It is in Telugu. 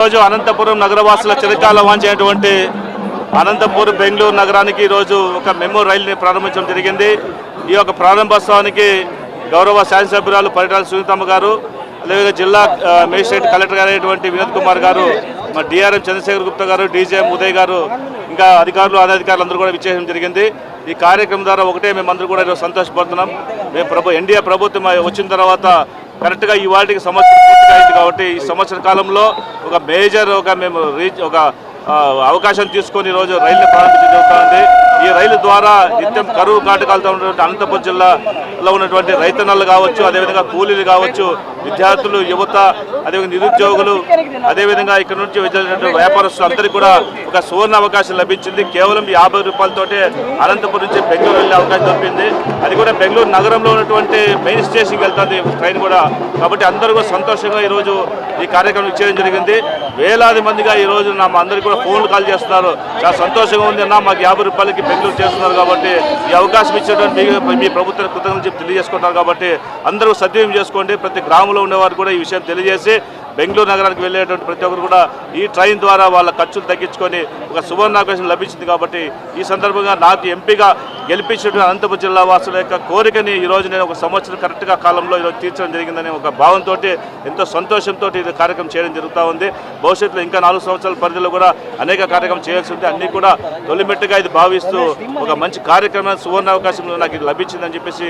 రోజు అనంతపురం నగరవాసుల చిరకాల వాంఛైనటువంటి అనంతపురం బెంగళూరు నగరానికి ఈరోజు ఒక మెమో రైలుని ప్రారంభించడం జరిగింది. ఈ యొక్క ప్రారంభోత్సవానికి గౌరవ శాసనసభ్యురాలు పరిటాల సునీతమ్మ గారు, అదేవిధంగా జిల్లా మేజిస్ట్రేట్ కలెక్టర్ గారైనటువంటి వినోద్ కుమార్ గారు, మా డిఆర్ఎం చంద్రశేఖర్ గుప్తా గారు, డీజీఎం ఉదయ్ గారు, ఇంకా అధికారులు అనధికారులు అందరూ కూడా విచ్చేయడం జరిగింది. ఈ కార్యక్రమం ద్వారా ఒకటే మేమందరూ కూడా ఈరోజు సంతోషపడుతున్నాం. మేము ఎన్డీఏ ప్రభుత్వం వచ్చిన తర్వాత కరెక్ట్గా ఈ వాటికి సంవత్సరం పూర్తిగా అయింది కాబట్టి ఈ సంవత్సర కాలంలో ఒక మేజర్ మేము అవకాశం తీసుకొని ఈరోజు రైలుని ప్రారంభించడం జరుగుతుంది. ఈ రైలు ద్వారా నిత్యం కరువు కాటకాలతో ఉన్నటువంటి అనంతపురం జిల్లాలో ఉన్నటువంటి రైతన్నలు కావచ్చు, అదేవిధంగా కూలీలు కావచ్చు, విద్యార్థులు, యువత, అదేవిధంగా నిరుద్యోగులు, అదేవిధంగా ఇక్కడ నుంచి వెళ్ళినటువంటి వ్యాపారస్తులు అందరికీ కూడా ఒక సువర్ణ అవకాశం లభించింది. కేవలం 50 రూపాయలతోటే అనంతపురం నుంచి బెంగళూరు వెళ్ళే అవకాశం దొరికింది. అది కూడా బెంగళూరు నగరంలో ఉన్నటువంటి మెయిన్ స్టేషన్కి వెళ్తుంది ట్రైన్ కూడా. కాబట్టి అందరూ కూడా సంతోషంగా ఈరోజు ఈ కార్యక్రమం ఇచ్చేయడం జరిగింది. వేలాది మందిగా ఈరోజు అందరికీ కూడా ఫోన్లు కాల్ చేస్తున్నారు. చాలా సంతోషంగా ఉంది అన్న, మాకు 50 రూపాయలకి బెంగళూరు చేస్తున్నారు కాబట్టి ఈ అవకాశం ఇచ్చేటువంటి మీ ప్రభుత్వానికి కృతజ్ఞతలు తెలియజేసుకుంటారు. కాబట్టి అందరూ సద్వినియోగం చేసుకోండి. ప్రతి గ్రామంలో ఉండేవారు కూడా ఈ విషయం తెలియజేసి బెంగళూరు నగరానికి వెళ్ళేటువంటి ప్రతి ఒక్కరు కూడా ఈ ట్రైన్ ద్వారా వాళ్ళ ఖర్చులు తగ్గించుకొని ఒక సువర్ణావకాశం లభించింది. కాబట్టి ఈ సందర్భంగా నాకు ఎంపీగా గెలిపించినటువంటి అనంతపురం జిల్లా వాసుల యొక్క కోరికని ఈరోజు నేను ఒక సంవత్సరం కరెక్ట్గా కాలంలో ఈరోజు తీర్చడం జరిగిందని ఒక భావంతో ఎంతో సంతోషంతో ఇది కార్యక్రమం చేయడం జరుగుతూ ఉంది. భవిష్యత్తులో ఇంకా 4 సంవత్సరాల పరిధిలో కూడా అనేక కార్యక్రమం చేయాల్సి ఉంది. అన్నీ కూడా తొలిమెట్టుగా ఇది భావిస్తూ ఒక మంచి కార్యక్రమం సువర్ణావకాశం నాకు ఇది లభించిందని చెప్పేసి